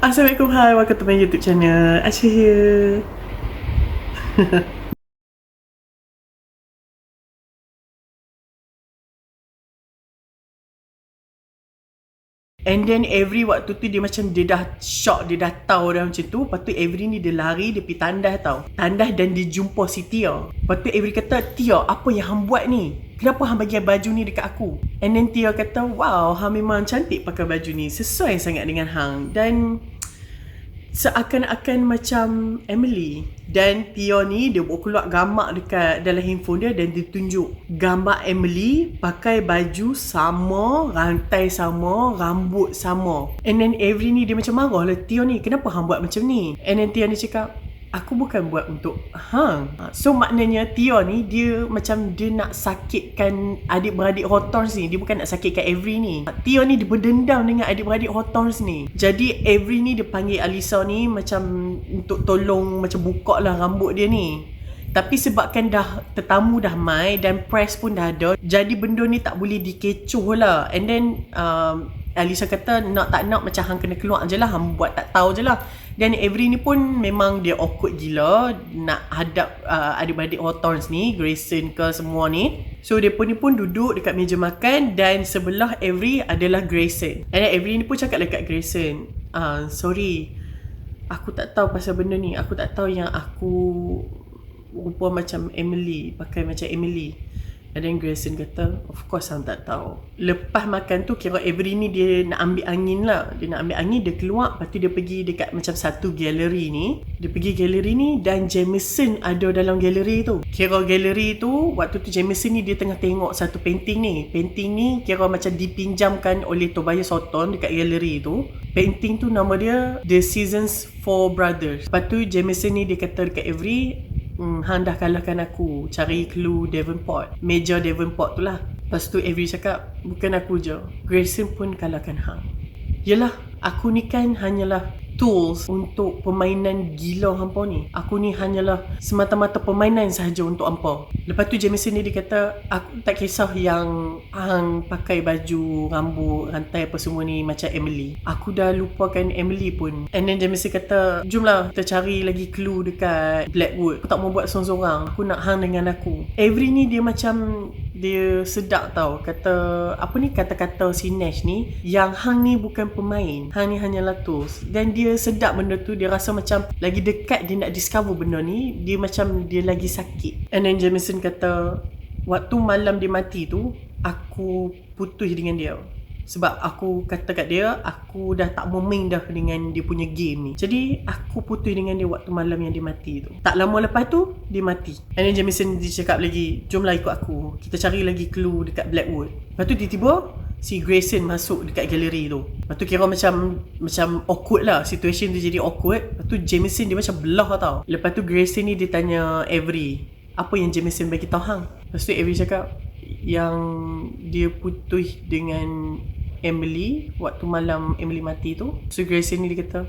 Assalamualaikum, hai, welcome to my YouTube channel. Asyik here. And then every waktu tu dia macam dia dah shock, dia dah tahu dah macam tu. Lepas tu every ni dia lari, dia pergi tandas tau. Tandas dan dia jumpa si Tia. Lepas tu every kata, Tia, apa yang hang buat ni? Kenapa hang bagi baju ni dekat aku? And then Tia kata, wow, hang memang cantik pakai baju ni. Sesuai sangat dengan hang. Dan seakan-akan macam Emily. Dan Tia ni dia buat keluar gambar dekat dalam handphone dia dan dia tunjuk gambar Emily pakai baju sama, rantai sama, rambut sama. And then every ni dia macam marah lah, Tia ni kenapa hang buat macam ni? And then Tia ni cakap, aku bukan buat untuk hang. So maknanya Tia ni dia macam dia nak sakitkan adik-beradik Hotons ni. Dia bukan nak sakitkan Avery ni. Tia ni dia berdendam dengan adik-beradik Hotons ni. Jadi Avery ni dia panggil Alisa ni macam untuk tolong macam buka lah rambut dia ni. Tapi sebabkan dah tetamu dah mai dan press pun dah ada, jadi benda ni tak boleh dikecoh lah. And then Alisa kata nak tak nak macam hang kena keluar je lah, hang buat tak tahu je lah. Dan Avery ni pun memang dia awkward gila nak hadap adik-beradik Hawthorns ni, Grayson ke semua ni. So dia pun duduk dekat meja makan dan sebelah Avery adalah Grayson. And then Avery ni pun cakap dekat Grayson, sorry, aku tak tahu pasal benda ni. Aku tak tahu yang aku rupa macam Emily, pakai macam Emily. And then Grayson kata, of course hang tak tahu. Lepas makan tu kira Avery ni dia nak ambil angin lah. Dia nak ambil angin, dia keluar. Lepas tu dia pergi dekat macam satu galeri ni. Dia pergi galeri ni dan Jameson ada dalam galeri tu. Kira galeri tu, waktu tu Jameson ni dia tengah tengok satu painting ni. Painting ni kira macam dipinjamkan oleh Tobias Hawthorne dekat galeri tu. Painting tu nama dia The Seasons Four Brothers. Lepas tu Jameson ni dia kata dekat Avery, hang dah kalahkan aku, cari clue Devonport, Major Devonport tu lah. Lepas tu Avery cakap, bukan aku je, Grayson pun kalahkan hang. Yelah, aku ni kan hanyalah tools untuk permainan gila hampa ni. Aku ni hanyalah semata-mata permainan sahaja untuk hampa. Lepas tu Jameson ni dia kata, aku tak kisah yang hang pakai baju, rambut, rantai apa semua ni macam Emily. Aku dah lupakan Emily pun. And then Jameson kata, jomlah kita cari lagi clue dekat Blackwood. Aku tak mau buat sorang-sorang. Aku nak hang dengan aku. Avery ni dia macam dia sedap tau. Kata apa ni, kata-kata si Nash ni, yang hang ni bukan pemain, hang ni hanyalah tools. Dan dia sedap benda tu. Dia rasa macam lagi dekat dia nak discover benda ni, dia macam dia lagi sakit. And then Jameson kata, waktu malam dia mati tu, aku putus dengan dia. Sebab aku kata kat dia, aku dah tak mau main dah dengan dia punya game ni. Jadi aku putus dengan dia waktu malam yang dia mati tu. Tak lama lepas tu dia mati. And then Jameson dia cakap lagi, jomlah ikut aku, kita cari lagi clue dekat Blackwood. Lepas tu tiba-tiba si Grayson masuk dekat galeri tu. Lepas tu kira macam awkward lah. Situation tu jadi awkward. Lepas tu Jameson dia macam belah tau. Lepas tu Grayson ni dia tanya Avery, apa yang Jameson bagi tahu hang? Lepas tu Avery cakap, yang dia putus dengan Emily waktu malam Emily mati tu. So Grayson ni dia kata,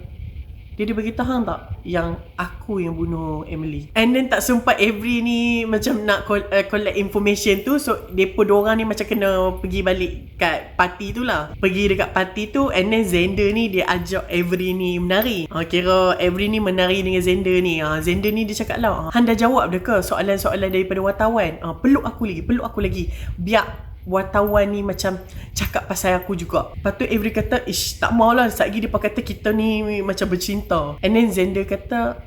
dia beritahu hang tak yang aku yang bunuh Emily. And then tak sempat Avery ni macam nak collect information tu. So depa diorang ni macam kena pergi balik kat party tu lah. Pergi dekat party tu. And then Xander ni dia ajak Avery ni menari. Kira Avery ni menari dengan Xander ni. Xander ni dia cakap lah, hang dah jawab dah ke soalan-soalan daripada wartawan? Peluk aku lagi. Biar wartawan ni macam cakap pasal aku juga. Lepas tu Avery kata, ish, tak maulah, sekejap lagi dia kata kita ni macam bercinta. And then Xander kata,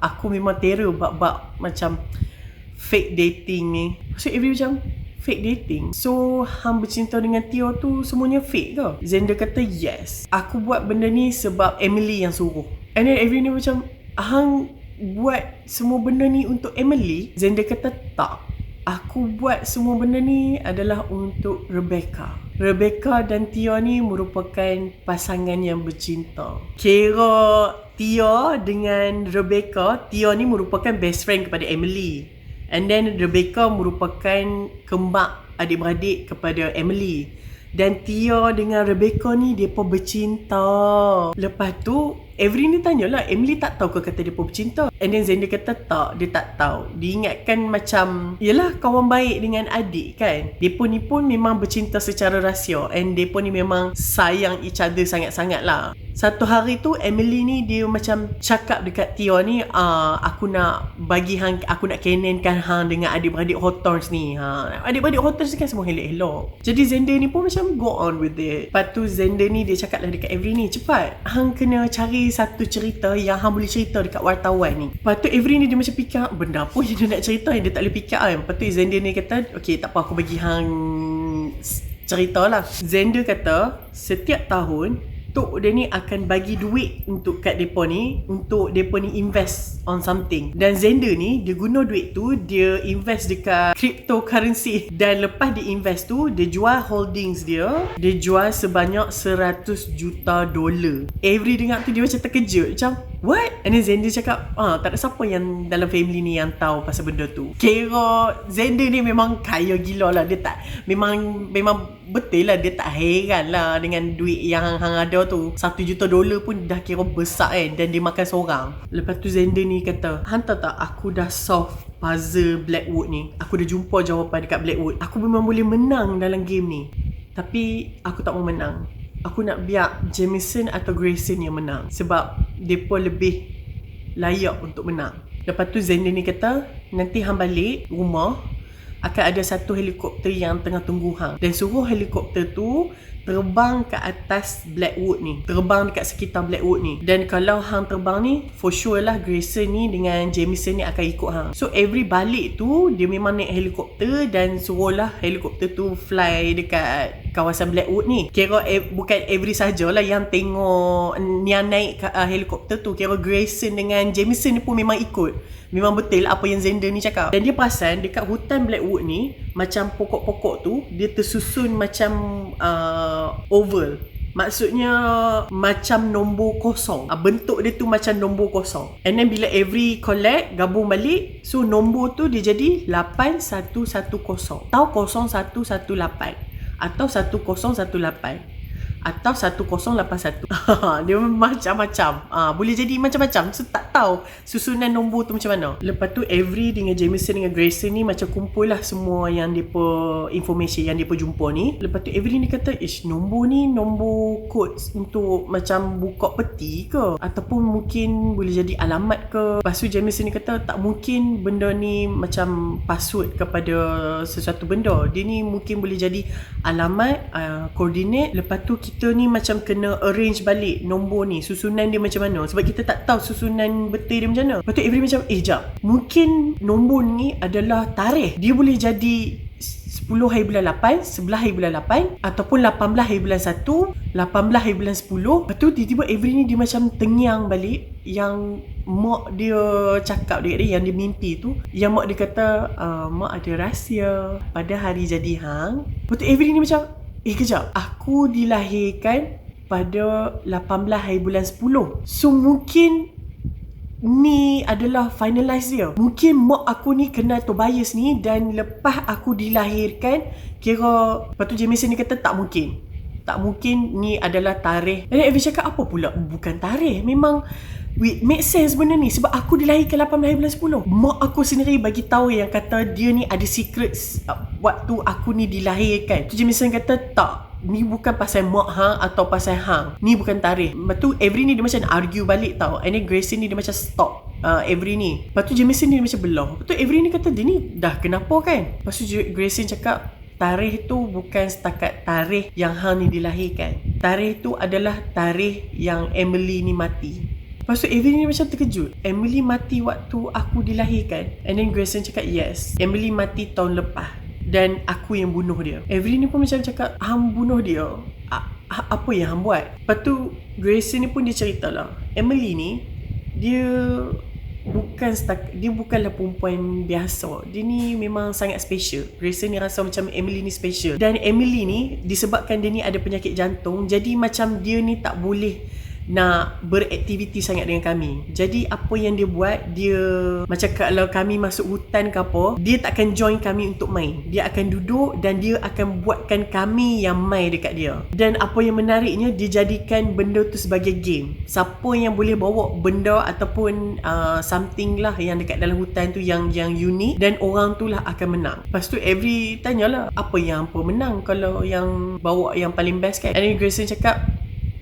aku memang terror bab macam fake dating ni. So Avery macam, fake dating? So hang bercinta dengan Tia tu semuanya fake ke? Xander kata, yes, aku buat benda ni sebab Emily yang suruh. And then Avery ni macam, hang buat semua benda ni untuk Emily? Xander kata, tak, aku buat semua benda ni adalah untuk Rebecca. Rebecca dan Tia ni merupakan pasangan yang bercinta. Kira Tia dengan Rebecca, Tia ni merupakan best friend kepada Emily. And then Rebecca merupakan kembang adik-beradik kepada Emily. Dan Tia dengan Rebecca ni mereka bercinta. Lepas tu Avery ni tanyalah, Emily tak tahu ke kata dia pun bercinta. And then Xander kata tak, dia tak tahu. Dia ingatkan macam, yelah kawan baik dengan adik kan. Dia pun ni pun memang bercinta secara rahsia. And dia pun ni memang sayang each other sangat-sangat lah. Satu hari tu Emily ni dia macam cakap dekat Tio ni, aku nak bagi hang, aku nak kenenkan hang dengan adik-beradik Hawthorns ni. Adik-beradik Hawthorns ni kan semua elok-elok. Jadi Xander ni pun macam go on with it. Lepas tu Xander ni dia cakap lah dekat Avery ni, cepat hang kena cari satu cerita yang hang boleh cerita dekat wartawan ni. Lepas tu Avery ni dia macam fikir, benda apa yang dia nak cerita yang dia tak boleh fikir kan. Lepas tu Xander ni kata, okay tak apa, aku bagi hang cerita lah. Xander kata setiap tahun tok dia ni akan bagi duit untuk kat depa ni, untuk depa ni invest on something. Dan Xander ni dia guna duit tu, dia invest dekat cryptocurrency. Dan lepas dia invest tu, dia jual holdings dia jual sebanyak $100 juta. Avery dengar tu dia macam terkejut, macam what? And then Xander cakap, tak ada siapa yang dalam family ni yang tahu pasal benda tu. Kira Xander ni memang kaya gila lah. Dia tak, memang betul lah, dia tak heran lah dengan duit yang hang ada tu. $1 juta pun dah kira besar kan. Dan dia makan seorang. Lepas tu Xander ni kata, hang tahu tak, aku dah solve puzzle Blackwood ni. Aku dah jumpa jawapan dekat Blackwood. Aku memang boleh menang dalam game ni, tapi aku tak mau menang. Aku nak biar Jameson atau Grayson yang menang, sebab mereka lebih layak untuk menang. Lepas tu Xander ni kata, nanti hang balik rumah, akan ada satu helikopter yang tengah tunggu hang. Dan suruh helikopter tu terbang ke atas Blackwood ni, terbang dekat sekitar Blackwood ni. Dan kalau hang terbang ni, for sure lah Grayson ni dengan Jameson ni akan ikut hang. So Avery balik tu, dia memang naik helikopter dan suruhlah helikopter tu fly dekat kawasan Blackwood ni. Kira bukan Avery sajalah yang tengok, yang naik helikopter tu. Kira Grayson dengan Jameson ni pun memang ikut. Memang betul apa yang Xander ni cakap. Dan dia perasan dekat hutan Blackwood ni, macam pokok-pokok tu dia tersusun macam oval. Maksudnya macam nombor kosong. Bentuk dia tu macam nombor kosong. And then bila Avery collect, gabung balik, so nombor tu dia jadi 8110 atau 0118 atau 1018 atau 1081. Dia macam-macam. Boleh jadi macam-macam. So tak tahu susunan nombor tu macam mana. Lepas tu Avery dengan Jameson dengan Grayson ni macam kumpul lah semua yang depa information yang depa jumpa ni. Lepas tu Avery ni kata, nombor ni nombor codes untuk macam buka peti ke, ataupun mungkin boleh jadi alamat ke. Lepas tu Jameson ni kata, tak mungkin benda ni macam password kepada sesuatu benda. Dia ni mungkin boleh jadi alamat, koordinat. Lepas tu kita ni macam kena arrange balik nombor ni, susunan dia macam mana, sebab kita tak tahu susunan betul dia macam mana. Lepas tu Avery macam, jap, mungkin nombor ni adalah tarikh. Dia boleh jadi 10 hari bulan 8, 11 hari bulan 8, ataupun 18 hari bulan 1, 18 hari bulan 10. Lepas tu tiba-tiba Avery ni dia macam tengiang balik yang mak dia cakap dekat dia, yang dia mimpi tu, yang mak dia kata, mak ada rahsia pada hari jadi hang. Lepas tu Avery ni macam, kejap, aku dilahirkan pada 18 hari bulan 10. So mungkin ni adalah finalize dia. Mungkin mak aku ni kenal Tobias ni, dan lepas aku dilahirkan, kira. Lepas tu Jameson ni kata tak mungkin, tak mungkin ni adalah tarikh. Dan Avery cakap, apa pula bukan tarikh, memang make sense benda ni, sebab aku dilahirkan 18 hari bulan 10. Mak aku sendiri bagi tahu yang kata dia ni ada secrets waktu aku ni dilahirkan. Tu Jameson kata, tak, ni bukan pasal mak hang atau pasal hang, ni bukan tarikh. Lepas tu Avery ni dia macam argue balik tau. And then Grayson ni dia macam stop Avery ni. Lepas tu Jameson ni dia macam belah. Lepas tu Avery ni kata, dia ni dah kenapa kan. Lepas tu Grayson cakap, tarikh tu bukan setakat tarikh yang hang ni dilahirkan. Tarikh tu adalah tarikh yang Emily ni mati. Lepas tu Avery ni macam terkejut, Emily mati waktu aku dilahirkan? And then Grayson cakap, yes, Emily mati tahun lepas dan aku yang bunuh dia. Avery ni pun macam cakap, hang bunuh dia? Apa yang hang buat? Lepas tu Grayson ni pun dia cerita lah, Emily ni dia bukanlah perempuan biasa. Dia ni memang sangat special. Grayson ni rasa macam Emily ni special. Dan Emily ni disebabkan dia ni ada penyakit jantung, jadi macam dia ni tak boleh nak beraktiviti sangat dengan kami. Jadi apa yang dia buat, dia macam kalau kami masuk hutan ke apa, dia tak akan join kami untuk main. Dia akan duduk dan dia akan buatkan kami yang main dekat dia. Dan apa yang menariknya, dia jadikan benda tu sebagai game. Siapa yang boleh bawa benda ataupun something lah yang dekat dalam hutan tu yang unik, dan orang tu lah akan menang. Lepas tu Avery tanyalah, apa yang apa menang kalau yang bawa yang paling best kan? And then Grayson cakap,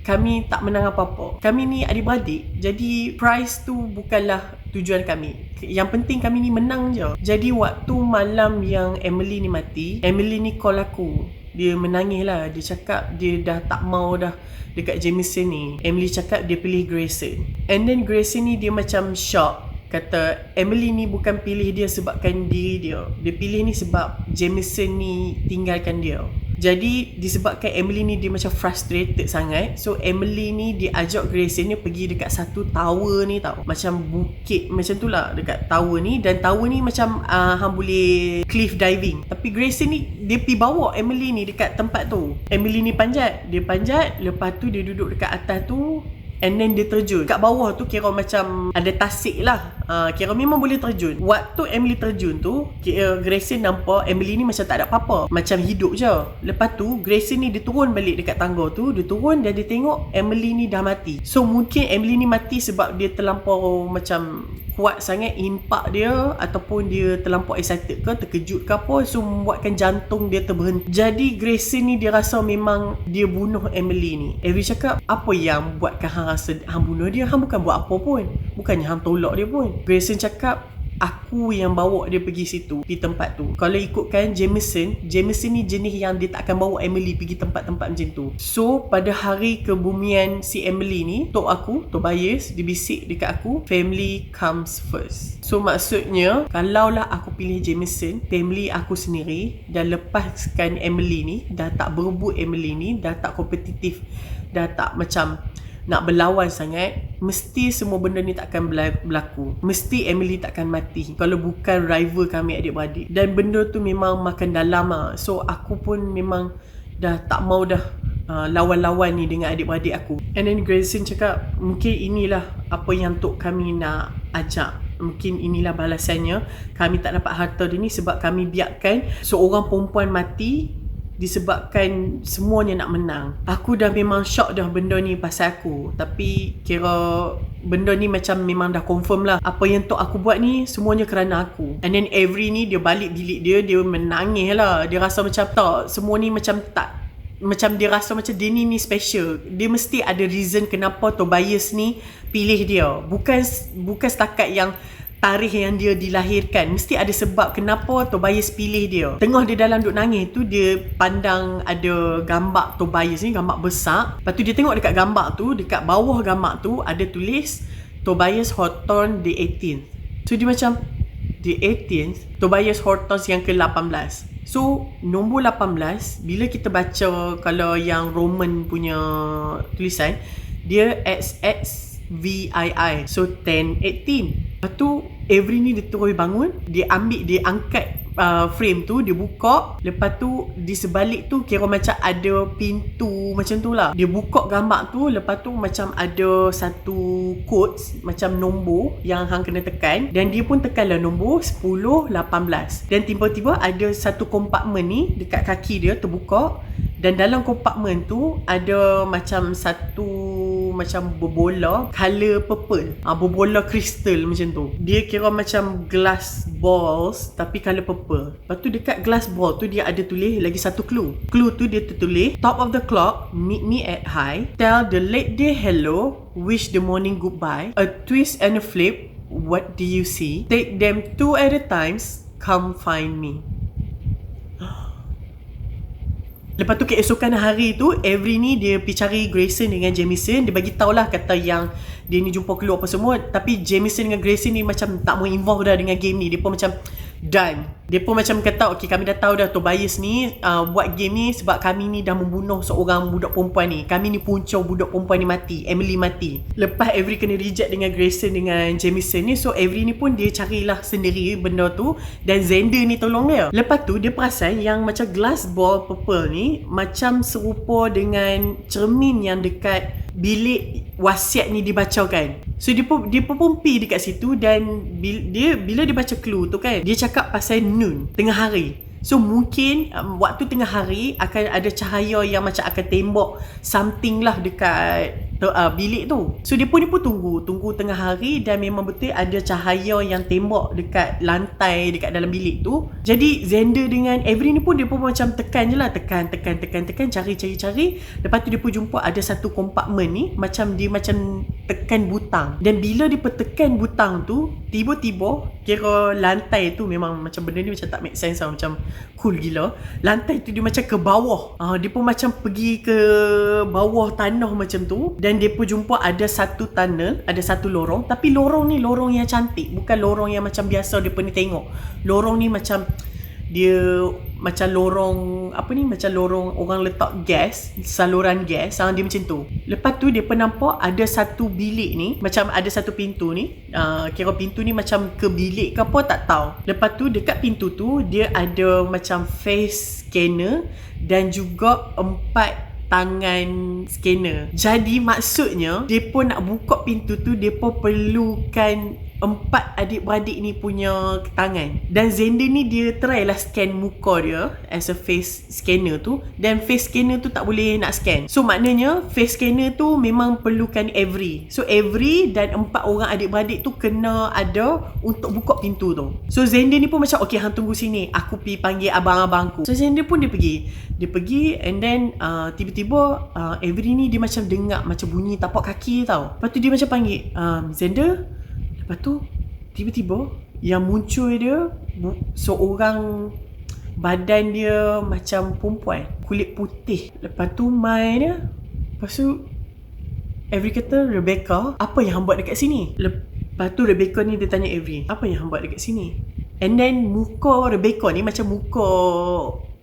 kami tak menang apa-apa. Kami ni adik-beradik. Jadi prize tu bukanlah tujuan kami. Yang penting kami ni menang je. Jadi waktu malam yang Emily ni mati, Emily ni call aku. Dia menangis lah. Dia cakap dia dah tak mau dah dekat Jameson ni. Emily cakap dia pilih Grayson. And then Grayson ni dia macam shock. Kata Emily ni bukan pilih dia sebabkan diri dia. Dia pilih ni sebab Jameson ni tinggalkan dia. Jadi disebabkan Emily ni dia macam frustrated sangat, so Emily ni dia ajak Grayson ni pergi dekat satu tower ni tau. Macam bukit macam tu lah dekat tower ni. Dan tower ni macam hang boleh cliff diving. Tapi Grayson ni dia pergi bawa Emily ni dekat tempat tu. Emily ni panjat. Dia panjat, lepas tu dia duduk dekat atas tu. And then dia terjun. Kat bawah tu kira macam ada tasik lah. Kira memang boleh terjun. Waktu Emily terjun tu, kira Grayson nampak Emily ni macam tak ada apa-apa. Macam hidup je. Lepas tu Grayson ni dia turun balik dekat tangga tu. Dia turun dan dia tengok Emily ni dah mati. So mungkin Emily ni mati sebab dia terlampau macam kuat sangat impak dia, ataupun dia terlampau excited ke, terkejut ke apa, so membuatkan jantung dia terberhenti. Jadi Grayson ni dia rasa memang dia bunuh Emily ni. Avery cakap, apa yang buatkan hang rasa hang bunuh dia? Hang bukan buat apa pun. Bukannya hang tolak dia pun. Grayson cakap, aku yang bawa dia pergi situ, di tempat tu. Kalau ikutkan Jameson ni jenis yang dia tak akan bawa Emily pergi tempat-tempat macam tu. So pada hari kebumian si Emily ni, Tok Tobias, dia bisik dekat aku, family comes first. So maksudnya, kalaulah aku pilih Jameson, family aku sendiri, dan lepaskan Emily ni, dah tak berebut Emily ni, dah tak kompetitif, dah tak macam nak berlawan sangat, mesti semua benda ni takkan berlaku. Mesti Emily takkan mati kalau bukan rival kami adik-beradik. Dan benda tu memang makan dalam lah. So aku pun memang dah tak mau dah lawan-lawan ni dengan adik-beradik aku. And then Grayson cakap, mungkin inilah apa yang Tok kami nak ajak. Mungkin inilah balasannya. Kami tak dapat harta dia ni sebab kami biarkan seorang perempuan mati disebabkan semuanya nak menang. Aku dah memang shock dah benda ni pasal aku. Tapi kira benda ni macam memang dah confirm lah. Apa yang Tok aku buat ni semuanya kerana aku. And then Avery ni dia balik bilik dia, dia menangis lah. Dia rasa macam tak, semua ni macam tak, macam dia rasa macam dia ni special. Dia mesti ada reason kenapa Tobias ni pilih dia. Bukan setakat yang tarikh yang dia dilahirkan. Mesti ada sebab kenapa Tobias pilih dia. Tengah dia dalam duk nangis tu, dia pandang ada gambar Tobias ni, gambar besar. Lepas tu dia tengok dekat gambar tu, dekat bawah gambar tu ada tulis Tobias Horton the 18th. So dia macam, the 18th, Tobias Horton yang ke-18. So nombor 18, bila kita baca kalau yang Roman punya tulisan, dia XXVII. So 1018. Lepas tu Avery ni dia terus bangun, dia angkat frame tu, dia buka. Lepas tu di sebalik tu kira macam ada pintu macam tu lah. Dia buka gambar tu, lepas tu macam ada satu codes macam nombor yang hang kena tekan. Dan dia pun tekanlah nombor 10, 18. Dan tiba-tiba ada satu kompartmen ni dekat kaki dia terbuka. Dan dalam kompartmen tu ada macam satu macam berbola color purple, berbola kristal macam tu. Dia kira macam glass balls tapi color purple. Lepas tu dekat glass ball tu dia ada tulis lagi satu clue. Clue tu dia tertulis, top of the clock, meet me at high, tell the late day hello, wish the morning goodbye, a twist and a flip, what do you see, take them two at a time, come find me. Lepas tu keesokan hari tu, Avery ni dia pergi cari Grayson dengan Jameson. Dia bagi tahulah kata yang dia ni jumpa keluar apa semua. Tapi Jameson dengan Grayson ni macam tak mau involve dah dengan game ni. Dia pun macam done. Dia pun macam kata, okay, kami dah tahu dah Tobias ni buat game ni sebab kami ni dah membunuh seorang budak perempuan ni. Kami ni punca budak perempuan ni mati, Emily mati. Lepas Avery kena reject dengan Grayson dengan Jameson ni, so Avery ni pun dia carilah sendiri benda tu. Dan Xander ni tolong dia. Lepas tu dia perasan yang macam glass ball purple ni macam serupa dengan cermin yang dekat bilik wasiat ni dibacakan. So dia pun pergi dekat situ, dan bila dia baca clue tu kan, dia cakap pasal noon, tengah hari. So mungkin waktu tengah hari akan ada cahaya yang macam akan tembok something lah dekat bilik tu. So dia pun tunggu tengah hari, dan memang betul ada cahaya yang tembok dekat lantai dekat dalam bilik tu. Jadi Xander dengan Avery ni pun dia pun macam tekan je lah, tekan cari. Lepas tu dia pun jumpa ada satu kompartmen ni macam dia macam tekan butang, dan bila dia tekan butang tu, tiba-tiba kira lantai tu memang macam benda ni macam tak make sense lah, macam cool gila. Lantai tu dia macam ke bawah. Dia pun macam pergi ke bawah tanah macam tu, dan dia pun jumpa ada satu tunnel, ada satu lorong. Tapi lorong ni lorong yang cantik, bukan lorong yang macam biasa dia pernah tengok. Lorong ni macam dia macam lorong macam lorong orang letak gas, saluran gas, dia macam tu. Lepas tu dia pun nampak ada satu bilik ni, macam ada satu pintu ni, kira pintu ni macam ke bilik ke apa tak tahu. Lepas tu dekat pintu tu dia ada macam face scanner dan juga 4 tangan scanner. Jadi maksudnya dia pun nak buka pintu tu, dia pun perlukan 4 adik-beradik ni punya tangan. Dan Xander ni dia try lah scan muka dia as a face scanner tu, dan face scanner tu tak boleh nak scan. So maknanya face scanner tu memang perlukan Avery. So Avery dan 4 orang adik-beradik tu kena ada untuk buka pintu tu. So Xander ni pun macam okay, hang tunggu sini, aku pergi panggil abang-abangku. So Xander pun dia pergi and then tiba-tiba Avery ni dia macam dengar macam bunyi tapak kaki tau. Lepas tu dia macam panggil Xander. Lepas tu tiba-tiba yang muncul dia seorang, badan dia macam perempuan, kulit putih. Lepas tu main dia. Lepas tu Avery kata, Rebecca, apa yang hang buat dekat sini? Lepas tu Rebecca ni dia tanya Avery, apa yang hang buat dekat sini? And then muka Rebecca ni macam muka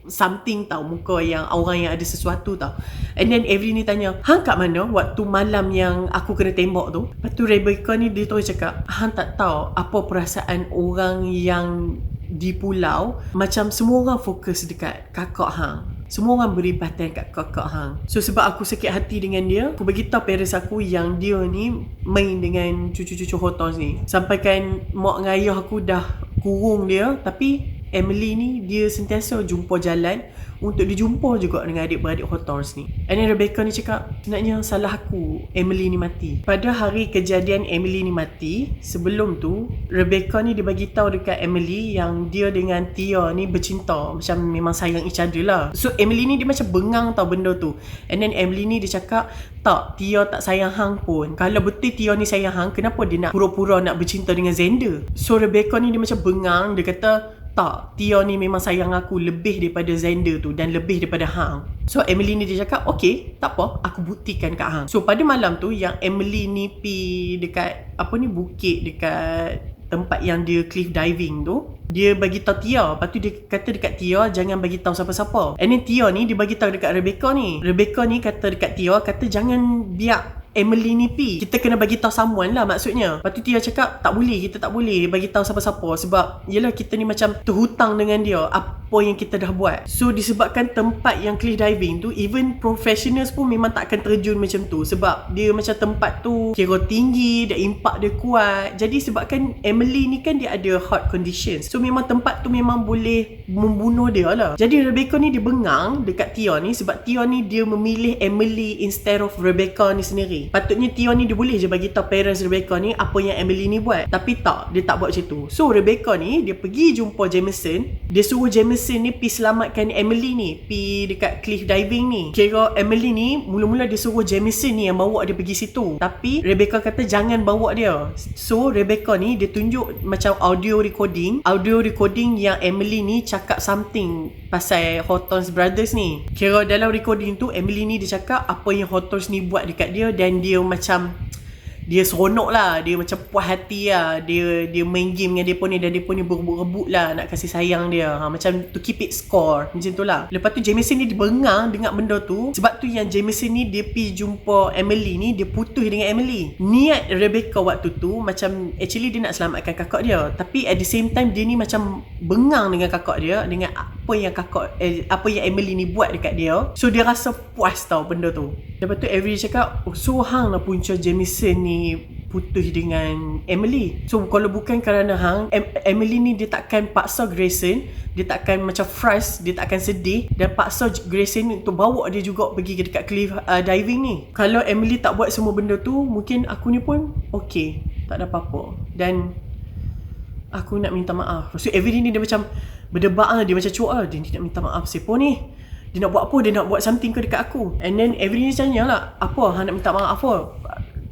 something tau, muka yang orang yang ada sesuatu tau. And then Avery ni tanya, hang kat mana waktu malam yang aku kena tembak tu? Lepas tu Rebecca ni dia terus cakap, hang tak tahu apa perasaan orang yang di pulau, macam semua orang fokus dekat kakak hang, semua orang beri perhatian kat kakak hang. So sebab aku sakit hati dengan dia, aku beritahu parents aku yang dia ni main dengan cucu-cucu Hotons ni, sampaikan mak dengan ayah aku dah kurung dia. Tapi Emily ni dia sentiasa jumpa jalan untuk dia jumpa juga dengan adik-beradik Hotons ni. And then Rebecca ni cakap, sebenarnya salah aku Emily ni mati. Pada hari kejadian Emily ni mati, sebelum tu Rebecca ni dia bagi tahu dekat Emily yang dia dengan Tia ni bercinta, macam memang sayang each other lah. So Emily ni dia macam bengang tau benda tu. And then Emily ni dia cakap, tak, Tia tak sayang hang pun. Kalau betul Tia ni sayang hang, kenapa dia nak pura-pura nak bercinta dengan Xander? So Rebecca ni dia macam bengang, dia kata, tak, Tia ni memang sayang aku lebih daripada Xander tu dan lebih daripada hang. So Emily ni dia cakap, okay, tak apa, aku buktikan kat hang. So pada malam tu yang Emily ni pi dekat bukit dekat tempat yang dia cliff diving tu, dia bagi tahu Tia. Lepas tu dia kata dekat Tia jangan bagi tahu siapa-siapa. And then Tia ni dia bagi tahu dekat Rebecca ni. Rebecca ni kata dekat Tia, kata jangan biar Emily ni pi, kita kena bagi tahu someone lah maksudnya. Lepas tu Tia cakap tak boleh, kita tak boleh bagi tahu siapa-siapa, sebab yelah kita ni macam terhutang dengan dia apa yang kita dah buat. So disebabkan tempat yang cliff diving tu, even professionals pun memang tak akan terjun macam tu, sebab dia macam tempat tu kira tinggi, dia impak dia kuat. Jadi sebabkan Emily ni kan dia ada heart conditions, so memang tempat tu memang boleh membunuh dia lah. Jadi Rebecca ni dia bengang dekat Tia ni, sebab Tia ni dia memilih Emily instead of Rebecca ni sendiri. Patutnya Tia ni dia boleh je bagi tahu parents Rebecca ni apa yang Emily ni buat, tapi tak, dia tak buat macam tu. So Rebecca ni dia pergi jumpa Jameson, dia suruh Jameson ni pergi selamatkan Emily ni, pergi dekat cliff diving ni. Kira Emily ni mula-mula dia suruh Jameson ni yang bawa dia pergi situ, tapi Rebecca kata jangan bawa dia. So Rebecca ni dia tunjuk macam audio recording yang Emily ni cakap something pasal Hotons Brothers ni. Kira dalam recording tu Emily ni dia cakap apa yang Hotons ni buat dekat dia, dan dia macam dia seronok lah, dia macam puas hati lah, dia main game dengan depa ni, dan depa ni berebut-rebut lah nak kasih sayang dia, macam to keep it score macam tu lah. Lepas tu Jameson ni dia bengang dengar benda tu, sebab tu yang Jameson ni dia pergi jumpa Emily ni, dia putus dengan Emily. Niat Rebecca waktu tu macam actually dia nak selamatkan kakak dia, tapi at the same time dia ni macam bengang dengan kakak dia, dengan apa yang apa yang Emily ni buat dekat dia. So dia rasa puas tau benda tu. Lepas tu Avery cakap, so hang lah punca Jameson ni putus dengan Emily. So kalau bukan kerana hang, Emily ni dia takkan paksa Grayson, dia takkan macam frust, dia takkan sedih dan paksa Grayson ni untuk bawa dia juga pergi ke dekat cliff diving ni. Kalau Emily tak buat semua benda tu, mungkin aku ni pun okay, tak ada apa-apa. Dan aku nak minta maaf. So Avery ni dia macam berdebat lah, dia macam cuak dia nak minta maaf siapa ni, dia nak buat apa, dia nak buat something ke dekat aku. And then Avery ni tanya lah, apa hang nak minta maaf apa,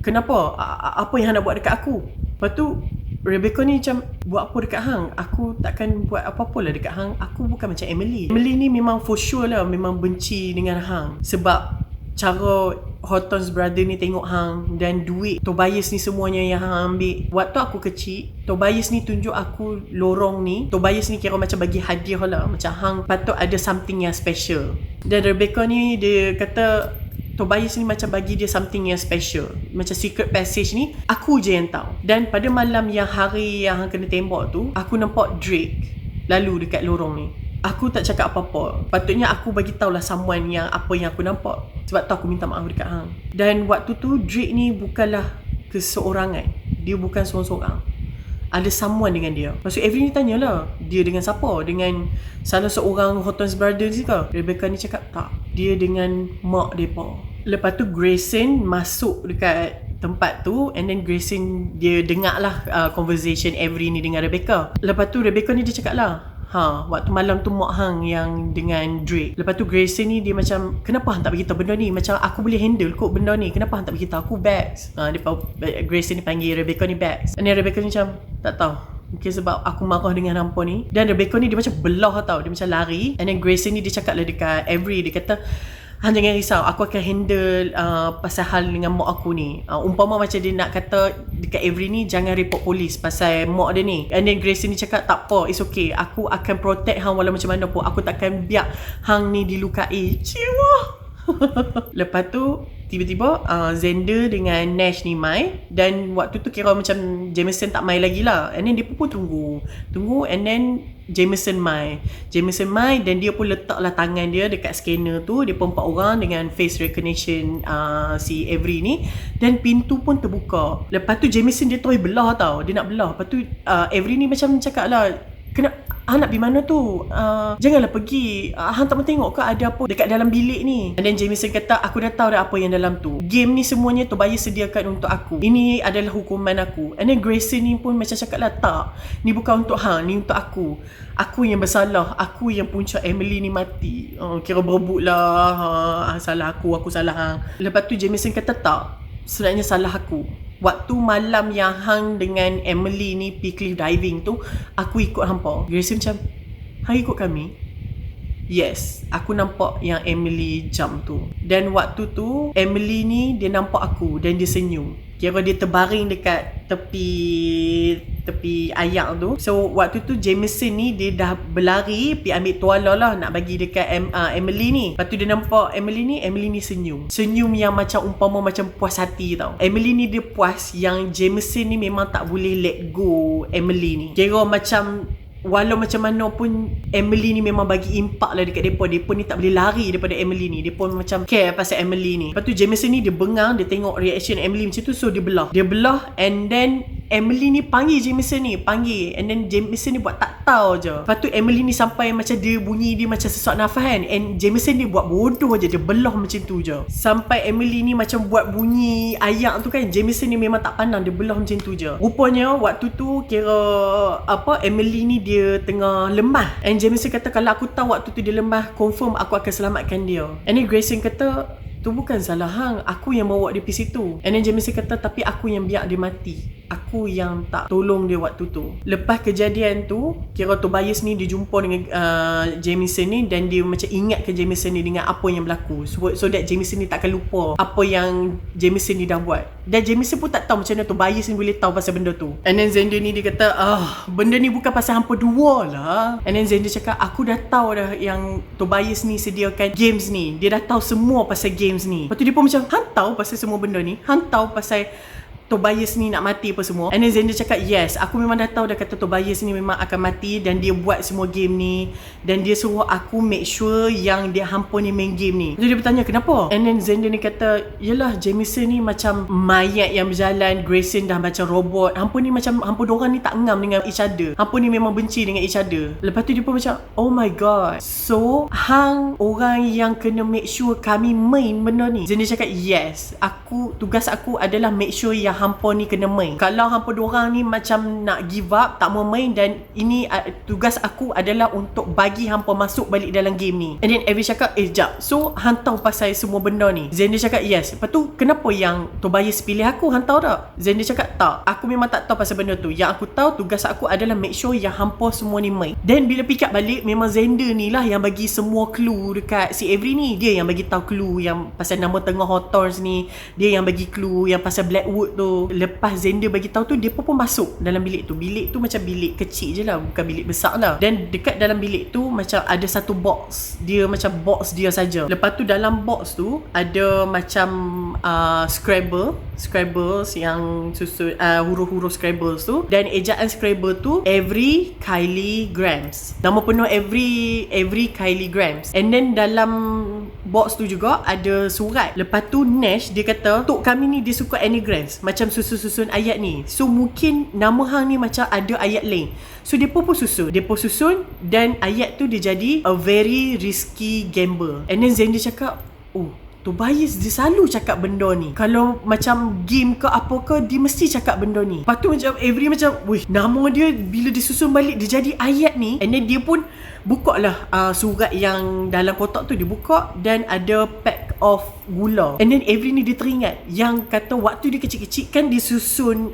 kenapa, apa yang hang nak buat dekat aku. Lepas tu Rebecca ni macam, buat apa dekat hang, aku takkan buat apa-apa lah dekat hang, aku bukan macam Emily ni memang for sure lah memang benci dengan hang sebab cara Horton's brother ni tengok hang dan duit Tobias ni semuanya yang hang ambil. Waktu aku kecil, Tobias ni tunjuk aku lorong ni. Tobias ni kira macam bagi hadiah lah, macam hang patut ada something yang special. Dan Rebecca ni dia kata Tobias ni macam bagi dia something yang special, macam secret passage ni aku je yang tahu. Dan pada malam yang hari yang hang kena tembak tu, aku nampak Drake lalu dekat lorong ni. Aku tak cakap apa-apa. Patutnya aku bagi tahulah someone yang apa yang aku nampak. Sebab tu aku minta maaf dekat hang. Dan waktu tu Drake ni bukanlah keseorangan. Dia bukan seorang-seorang. Ada someone dengan dia. Lepas tu Avery ni tanyalah, dia dengan siapa? Dengan salah seorang Horton's brothers ke? Rebecca ni cakap tak, dia dengan mak depa. Lepas tu Grayson masuk dekat tempat tu, and then Grayson dia dengar lah conversation Avery ni dengan Rebecca. Lepas tu Rebecca ni dia cakap lah, waktu malam tu mak hang yang dengan Drake. Lepas tu Grayson ni dia macam, kenapa hang tak beritahu benda ni? Macam aku boleh handle kot benda ni, kenapa hang tak beritahu aku? Bags. Grayson ni panggil Rebecca ni Bags. Dan Rebecca ni macam, tak tahu, mungkin sebab aku marah dengan hampa ni. Dan Rebecca ni dia macam belah tau, dia macam lari. And then Grayson ni dia cakap lah dekat Avery, dia kata, hang jangan risau, aku akan handle pasal hal dengan mak aku ni. Umpama macam dia nak kata dekat Avery ni, jangan report polis pasal mak dia ni. And then Grayson ni cakap, tak apa, it's okay, aku akan protect hang walau macam mana pun. Aku takkan biar hang ni dilukai. Cewa. Lepas tu tiba-tiba Xander dengan Nash ni mai. Dan waktu tu kira macam Jameson tak mai lagi lah. And then dia pun tunggu. And then Jameson mai dan dia pun letaklah tangan dia dekat scanner tu. Dia pun 4 orang dengan face recognition si Avery ni. Dan pintu pun terbuka. Lepas tu Jameson dia terus belah tau. Dia nak belah. Lepas tu Avery ni macam cakap lah, hang nak pergi mana tu? Janganlah pergi. Hang tak mau tengok ke ada apa dekat dalam bilik ni? And then Jameson kata, aku dah tahu dah apa yang dalam tu. Game ni semuanya Tobias sediakan untuk aku. Ini adalah hukuman aku. And then Grayson ni pun macam cakap lah, tak, ni bukan untuk hang, ni untuk aku. Aku yang bersalah. Aku yang punca Emily ni mati. Kira berebut lah. Salah aku salah hang. Lepas tu Jameson kata, tak, sebenarnya salah aku. Waktu malam yang hang dengan Emily ni pergi cliff diving tu, aku ikut hampa. Grayson macam, hang ikut kami? Yes, aku nampak yang Emily jump tu. Dan waktu tu Emily ni dia nampak aku dan dia senyum. Kira dia terbaring dekat tepi ayak tu. So waktu tu Jameson ni dia dah berlari pergi ambil tuala lah nak bagi dekat Emily ni. Lepas tu dia nampak Emily ni senyum. Senyum yang macam umpama macam puas hati tau. Emily ni dia puas yang Jameson ni memang tak boleh let go Emily ni. Kira macam walau macam mana pun Emily ni memang bagi impak lah dekat mereka. Mereka ni tak boleh lari daripada Emily ni. Mereka macam care pasal Emily ni. Lepas tu Jameson ni dia bengang, dia tengok reaction Emily macam tu. So dia belah and then Emily ni panggil Jameson ni, and then Jameson ni buat tak tahu je. Lepas tu Emily ni sampai macam dia bunyi dia macam sesak nafas kan, and Jameson ni buat bodoh je, dia belah macam tu je. Sampai Emily ni macam buat bunyi ayak tu kan, Jameson ni memang tak pandang, dia belah macam tu je. Rupanya waktu tu kira Emily ni dia tengah lemah, and Jameson kata kalau aku tahu waktu tu dia lemah, confirm aku akan selamatkan dia. And then Grayson kata, tu bukan salah hang, aku yang bawa dia pergi situ. And then Jameson kata, tapi aku yang biar dia mati, aku yang tak tolong dia waktu tu. Lepas kejadian tu, kira Tobias ni dia jumpa dengan Jameson ni, dan dia macam ingat ke Jameson ni dengan apa yang berlaku, so that Jameson ni takkan lupa apa yang Jameson ni dah buat. Dan Jameson pun tak tahu macam mana Tobias ni boleh tahu pasal benda tu. And then Xander ni dia kata, benda ni bukan pasal hampa dua lah. And then Xander cakap, aku dah tahu dah yang Tobias ni sediakan games ni, dia dah tahu semua pasal games ni. Lepas tu dia pun macam, hang tahu pasal semua benda ni? Hang tahu pasal Tobias ni nak mati apa semua. And then Xander cakap, yes, aku memang dah tahu dah kata Tobias ni memang akan mati dan dia buat semua game ni dan dia suruh aku make sure yang dia hampa ni main game ni. Jadi dia bertanya kenapa? And then Xander ni kata, yelah Jameson ni macam mayat yang berjalan, Grayson dah macam robot. Hampa ni macam, hampa diorang ni tak ngam dengan each other. Hampa ni memang benci dengan each other. Lepas tu dia pun macam, oh my god. So, hang orang yang kena make sure kami main benda ni? Xander cakap, yes. Tugas aku adalah make sure yang hampa ni kena main. Kalau hampa diorang ni macam nak give up, tak mau main, dan ini tugas aku adalah untuk bagi hampa masuk balik dalam game ni. And then Avery cakap, jap, so hang tahu pasal semua benda ni? Xander cakap, yes. Lepas tu kenapa yang Tobias pilih aku, hang tahu tak? Xander cakap, tak, aku memang tak tahu pasal benda tu. Yang aku tahu tugas aku adalah make sure yang hampa semua ni main. Dan bila pick up balik, memang Xander ni lah yang bagi semua clue dekat si Avery ni. Dia yang bagi tahu clue yang pasal nama tengah Hawthorns ni. Dia yang bagi clue yang pasal Blackwood tu. Lepas Xander bagi tahu tu, dia pun masuk dalam bilik tu. Bilik tu macam bilik kecil je lah, bukan bilik besar lah. Dan dekat dalam bilik tu macam ada satu box. Dia macam box dia saja. Lepas tu dalam box tu ada macam Scrabbles yang susun huruf-huruf Scrabbles tu. Dan ejaan Scrabble tu Avery Kylie Grams. Nama penuh Avery Kylie Grams. And then dalam box tu juga ada surat. Lepas tu Nash dia kata, tok kami ni dia suka anagrams, macam susun-susun ayat ni. So mungkin nama hang ni macam ada ayat lain. So dia pun susun dan ayat tu dia jadi a very risky gamble. And then Xander cakap, oh, Tobias dia selalu cakap benda ni. Kalau macam game ke apa ke, dia mesti cakap benda ni. Lepas tu macam Avery macam, wih, nama dia bila disusun balik dia jadi ayat ni. And then dia pun buka lah surat yang dalam kotak tu, dia buka dan ada pack of gula. And then Avery ni dia teringat yang kata waktu dia kecil-kecil kan dia susun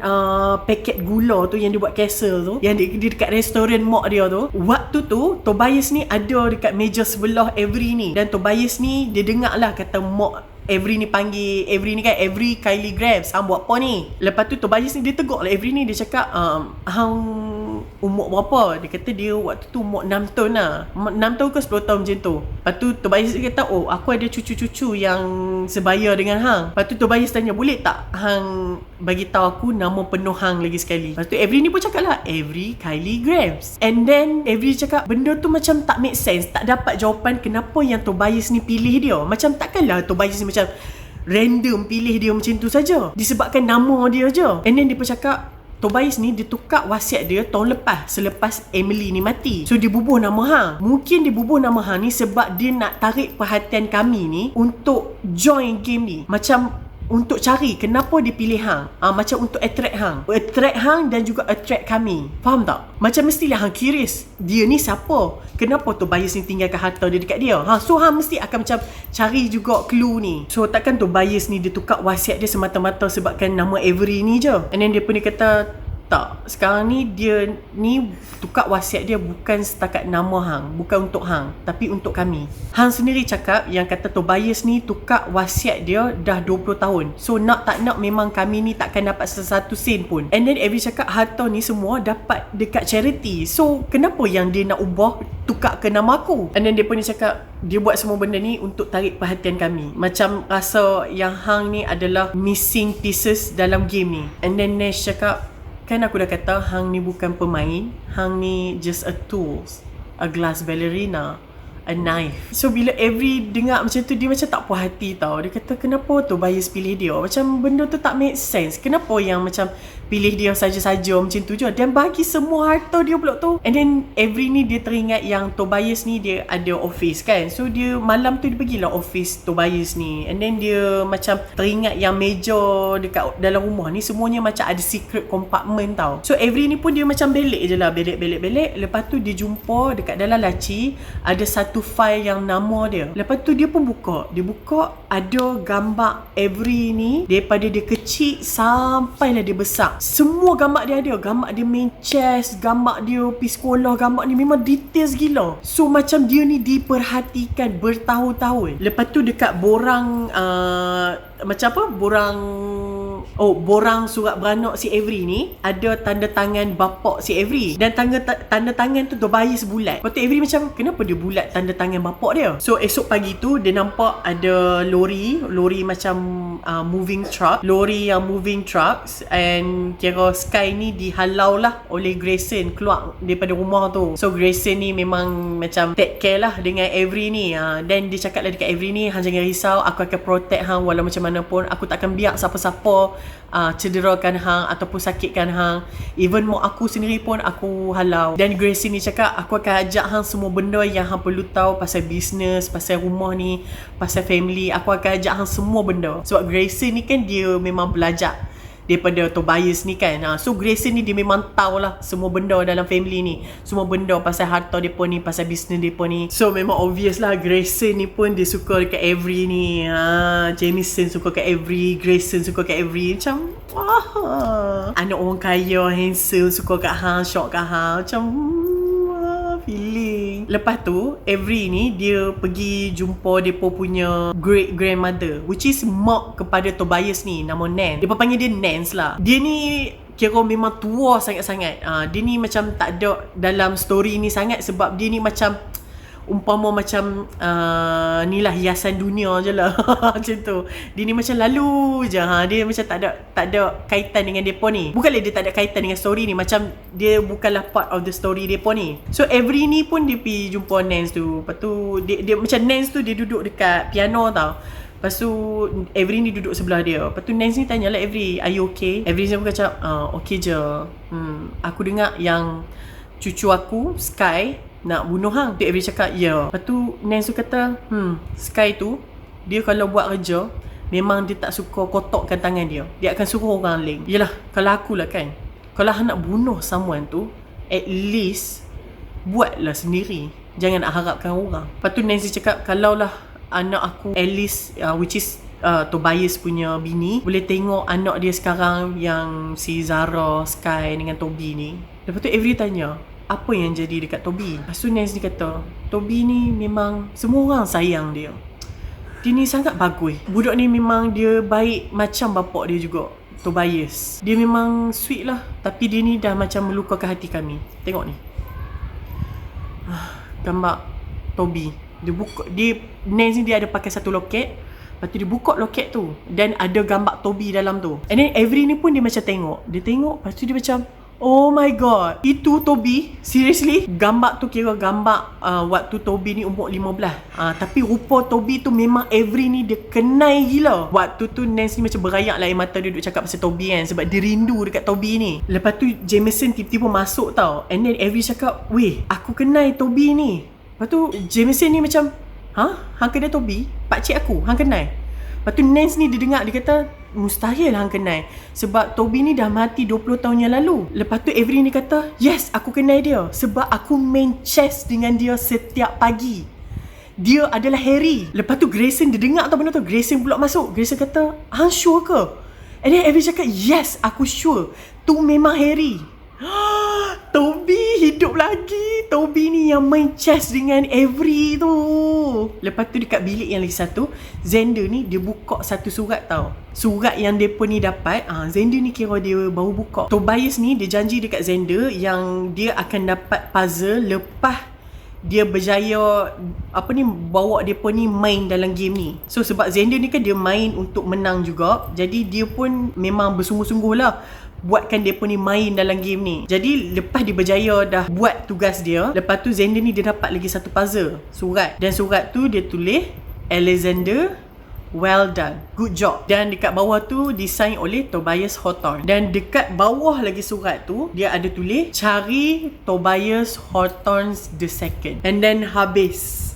paket gula tu yang dia buat castle tu, yang dia dekat restoran mak dia tu. Waktu tu Tobias ni ada dekat meja sebelah Avery ni, dan Tobias ni dia dengar lah kata mak Avery ni panggil Avery ni kan, Avery Kylie Grams, hang buat apa ni? Lepas tu Tobias ni dia tegur lah Avery ni. Dia cakap, hang umur berapa? Dia kata dia waktu tu umur 6 tahun lah, 6 tahun ke 10 tahun macam tu. Lepas tu Tobias dia kata, oh, aku ada cucu-cucu yang sebaya dengan hang. Lepas tu Tobias tanya, boleh tak hang bagi tahu aku nama penuh hang lagi sekali? Lepas tu Avery ni pun cakap lah, Avery Kylie Grams. And then Avery cakap benda tu macam tak make sense, tak dapat jawapan kenapa yang Tobias ni pilih dia. Macam takkanlah Tobias ni macam random pilih dia macam tu saja, disebabkan nama dia je. And then dia pun cakap Tobias ni dia tukar wasiat dia tahun lepas, selepas Emily ni mati. So dia bubuh nama hang. Mungkin dia bubuh nama hang ni sebab dia nak tarik perhatian kami ni untuk join game ni. Macam untuk cari kenapa dia pilih hang. Macam untuk attract hang dan juga attract kami. Faham tak? Macam mestilah hang curious, dia ni siapa? Kenapa Tobias ni tinggalkan harta dia dekat dia? So hang mesti akan macam cari juga clue ni. So takkan Tobias ni dia tukar wasiat dia semata-mata sebabkan nama Avery ni je. And then dia pun dia kata, tak, sekarang ni dia ni tukar wasiat dia bukan setakat nama hang, bukan untuk hang, tapi untuk kami. Hang sendiri cakap yang kata Tobias ni tukar wasiat dia dah 20 tahun. So nak tak nak memang kami ni takkan dapat sesatu sen pun. And then Avery cakap harta ni semua dapat dekat charity. So kenapa yang dia nak ubah tukar ke nama aku? And then dia pun dia cakap dia buat semua benda ni untuk tarik perhatian kami. Macam rasa yang hang ni adalah missing pieces dalam game ni. And then Nash cakap, kan aku dah kata hang ni bukan pemain, hang ni just a tools, a glass ballerina, a knife. So bila Avery dengar macam tu, dia macam tak puas hati tau. Dia kata kenapa Tobias pilih dia? Macam benda tu tak make sense. Kenapa yang macam pilih dia saja-saja macam tu je dan bagi semua harta dia pula tu. And then Avery ni dia teringat yang Tobias ni dia ada office kan. So dia malam tu dia pergilah office Tobias ni. And then dia macam teringat yang meja dekat dalam rumah ni semuanya macam ada secret compartment tau. So Avery ni pun dia macam belik je lah, belik. Lepas tu dia jumpa dekat dalam laci ada satu file yang nama dia. Lepas tu dia pun buka. Dia buka ada gambar Avery ni daripada dia kecil sampailah dia besar. Semua gambar dia ada. Gambar dia main chess, gambar dia pergi sekolah, gambar ni memang details gila. So macam dia ni diperhatikan bertahun-tahun. Lepas tu dekat borang macam apa? Borang borang surat beranak si Avery ni ada tanda tangan bapak si Avery, dan tanda tangan tu Tobias bulat. Lepas tu Avery macam, kenapa dia bulat tanda tangan bapak dia? So esok pagi tu dia nampak ada lori macam moving trucks, and kira Sky ni dihalau lah oleh Grayson keluar daripada rumah tu. So Grayson ni memang macam take care lah dengan Avery ni. Dan dia cakap lah dekat Avery ni, hang jangan risau, aku akan protect hang walau macam mana pun. Aku tak akan biar siapa-siapa cederakan hang ataupun sakitkan hang. Even mak aku sendiri pun aku halau. Dan Grayson ni cakap, aku akan ajak hang semua benda yang hang perlu tahu pasal bisnes, pasal rumah ni, pasal family. Aku akan ajak hang semua benda. Sebab Grayson ni kan dia memang belajar daripada Tobias ni kan. So Grayson ni dia memang tahulah semua benda dalam family ni, semua benda pasal harta depa ni, pasal bisnes depa ni. So memang obvious lah Grayson ni pun dia suka dekat Avery ni. Jameson suka kat Avery, Grayson suka kat Avery. Macam anak orang kaya, handsome, suka kat hang, shock kat hang. Macam feeling. Lepas tu Avery ni dia pergi jumpa depa punya great grandmother, which is mak kepada Tobias ni, nama Nan. Depa panggil dia Nance lah. Dia ni kira memang tua sangat-sangat. Dia ni macam tak ada dalam story ni sangat, sebab dia ni macam umpama macam ni lah hiasan dunia je lah. Macam tu. Dia ni macam lalu je. Dia macam tak ada kaitan dengan depa ni. Bukanlah dia tak ada kaitan dengan story ni, macam dia bukanlah part of the story depa ni. So Avery ni pun dia pergi jumpa Nance tu. Lepas tu dia macam Nance tu dia duduk dekat piano tau. Lepas tu Avery ni duduk sebelah dia. Lepas tu Nance ni tanya lah Avery, are you okay? Avery ni macam okay je. Aku dengar yang cucu aku Sky nak bunuh hang. Tu Avery cakap, ya. Lepas tu Nance tu kata, Sky tu dia kalau buat kerja memang dia tak suka kotakkan tangan dia. Dia akan suruh orang lain. Yelah, kalau akulah kan, kalau hang nak bunuh someone tu, at least buatlah sendiri, jangan nak harapkan orang. Lepas tu Nance cakap, kalaulah anak aku Alice, which is Tobias punya bini, boleh tengok anak dia sekarang yang si Zara, Sky dengan Toby ni. Lepas tu Avery tanya, apa yang jadi dekat Toby? Lepas tu Nance ni kata, Toby ni memang semua orang sayang dia. Dia ni sangat bagus. Budak ni memang dia baik macam bapak dia juga, Tobias. Dia memang sweet lah, tapi dia ni dah macam melukakan hati kami. Tengok ni, gambar Toby. Nance ni dia ada pakai satu loket. Lepas tu dia buka loket tu, dan ada gambar Toby dalam tu. And then Avery ni pun dia macam tengok. Dia tengok, lepas tu dia macam, oh my god, itu Toby? Seriously? Gambar tu kira gambar waktu Toby ni umur 15. Tapi rupa Toby tu memang Avery ni dia kenal gila. Waktu tu Nance ni macam berayak lah air mata dia duduk cakap pasal Toby kan, sebab dia rindu dekat Toby ni. Lepas tu Jameson tiba-tiba masuk tau. And then Avery cakap, weh, aku kenal Toby ni. Lepas tu Jameson ni macam, hang kenal Toby? Pakcik aku, hang kenal? Lepas tu Nance ni dia dengar, dia kata, mustahil hang kenal, sebab Toby ni dah mati 20 tahun yang lalu. Lepas tu Avery ni kata, yes, aku kenal dia, sebab aku main chess dengan dia setiap pagi. Dia adalah Harry. Lepas tu Grayson dia dengar tau benda tu. Grayson pula masuk. Grayson kata, hang sure ke? And then Avery cakap, yes, aku sure, tu memang Harry. Toby hidup lagi. Toby ni yang main chess dengan Avery tu. Lepas tu dekat bilik yang lagi satu, Xander ni dia buka satu surat tau. Surat yang mereka ni dapat, Xander ni kira dia baru buka. Tobias ni dia janji dekat Xander yang dia akan dapat puzzle lepas dia berjaya bawa mereka ni main dalam game ni. So sebab Xander ni kan dia main untuk menang juga, jadi dia pun memang bersungguh-sungguh lah buatkan mereka ni main dalam game ni. Jadi lepas dia berjaya dah buat tugas dia, lepas tu Xander ni dia dapat lagi satu puzzle, surat. Dan surat tu dia tulis, Alexander, well done, good job. Dan dekat bawah tu disign oleh Tobias Hawthorne. Dan dekat bawah lagi surat tu dia ada tulis, cari Tobias Hawthorne the second. And then habis.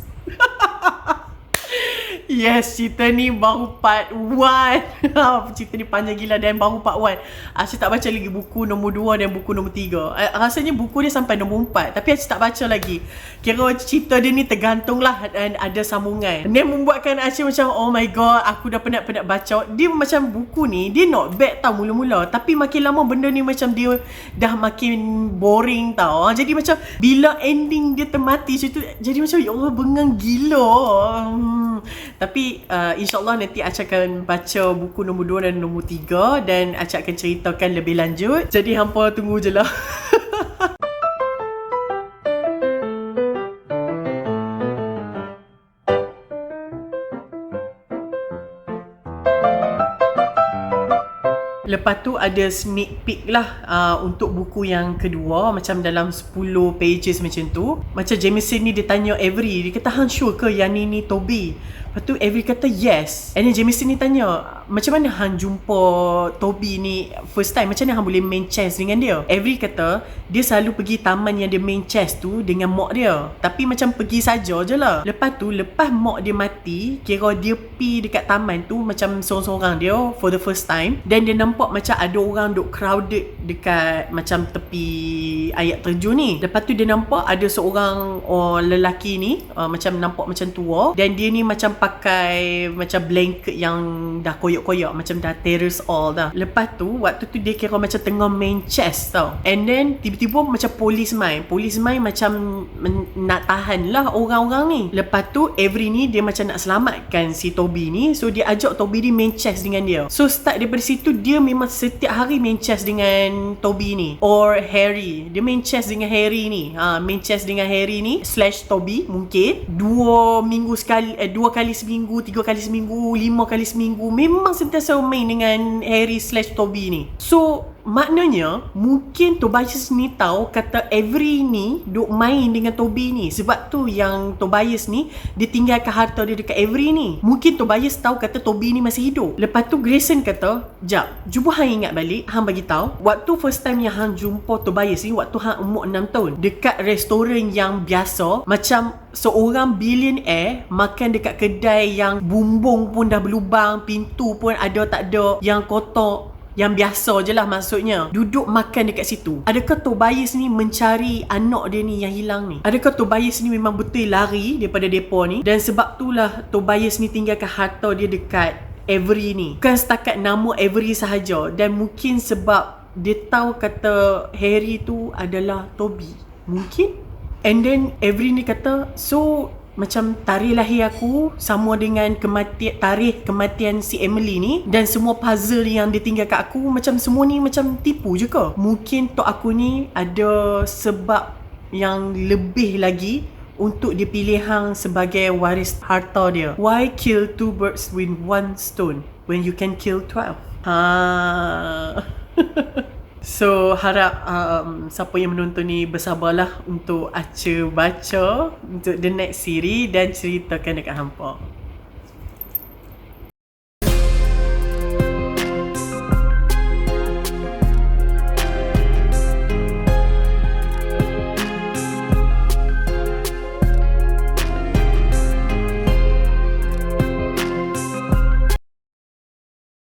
Yes, cerita ni baru part 1. Cerita ni panjang gila dan baru part 1. Asyik tak baca lagi buku nombor 2 dan buku nombor 3. Rasanya buku dia sampai nombor 4, tapi Asyik tak baca lagi. Kira cerita dia ni tergantung lah dan ada sambungan. Dia membuatkan Asyik macam, oh my god, aku dah penat-penat baca. Dia macam buku ni, dia not bad tau mula-mula, tapi makin lama benda ni macam dia dah makin boring tau. Jadi macam bila ending dia termati, jadi macam, ya Allah, bengang gila. Tapi insyaAllah nanti Aca akan baca buku nombor 2 dan nombor 3 dan Aca akan ceritakan lebih lanjut. Jadi hampa tunggu je lah. Lepas tu ada sneak peek lah untuk buku yang kedua, macam dalam 10 pages macam tu. Macam Jameson ni dia tanya Avery, dia kata hang sure ke yang ni Toby? Lepas tu Avery kata yes. And then Jameson ni tanya, macam mana hang jumpa Toby ni first time? Macam mana hang boleh main chess dengan dia? Avery kata dia selalu pergi taman yang dia main chess tu dengan mak dia, tapi macam pergi saja je lah. Lepas tu lepas mak dia mati, kira dia pi dekat taman tu macam sorang-sorang dia for the first time. Dan dia nampak macam ada orang duk crowded dekat macam tepi air terjun ni. Lepas tu dia nampak ada seorang lelaki ni macam nampak macam tua, dan dia ni macam pakai macam blanket yang dah koyak-koyak, macam dah terrace all dah. Lepas tu waktu tu dia kira macam tengah main chess tau. And then tiba-tiba macam polis main macam nak tahan lah orang-orang ni. Lepas tu Avery ni dia macam nak selamatkan si Toby ni, so dia ajak Toby ni main chess dengan dia. So start daripada situ dia memang setiap hari main chess dengan Toby ni or Harry. Dia main chess dengan Harry ni. Main chess dengan Harry ni / Toby mungkin 2 minggu sekali, 2 kali seminggu, 3 kali seminggu, 5 kali seminggu. Memang sentiasa main dengan Harry / Toby ni. So maknanya mungkin Tobias ni tahu kata Avery ni duk main dengan Toby ni, sebab tu yang Tobias ni dia tinggalkan harta dia dekat Avery ni. Mungkin Tobias tahu kata Toby ni masih hidup. Lepas tu Grayson kata, "Jap, cuba hang ingat balik, hang bagi tahu waktu first time yang hang jumpa Tobias ni waktu hang umur 6 tahun dekat restoran yang biasa, macam seorang billionaire makan dekat kedai yang bumbung pun dah berlubang, pintu pun ada tak ada, yang kotor, yang biasa je lah maksudnya, duduk makan dekat situ. Adakah Tobias ni mencari anak dia ni yang hilang ni? Adakah Tobias ni memang betul lari daripada depa ni, dan sebab itulah Tobias ni tinggalkan harta dia dekat Avery ni? Bukan setakat nama Avery sahaja, dan mungkin sebab dia tahu kata Harry tu adalah Toby. Mungkin. And then Avery ni kata, so macam tarikh lahir aku sama dengan tarikh kematian si Emily ni, dan semua puzzle yang dia tinggal kat aku, macam semua ni macam tipu je ke? Mungkin tok aku ni ada sebab yang lebih lagi untuk dia pilih hang sebagai waris harta dia. Why kill 2 birds with 1 stone when you can kill 12? So harap siapa yang menonton ni bersabarlah untuk Aca baca untuk the next series dan ceritakan dekat hampa.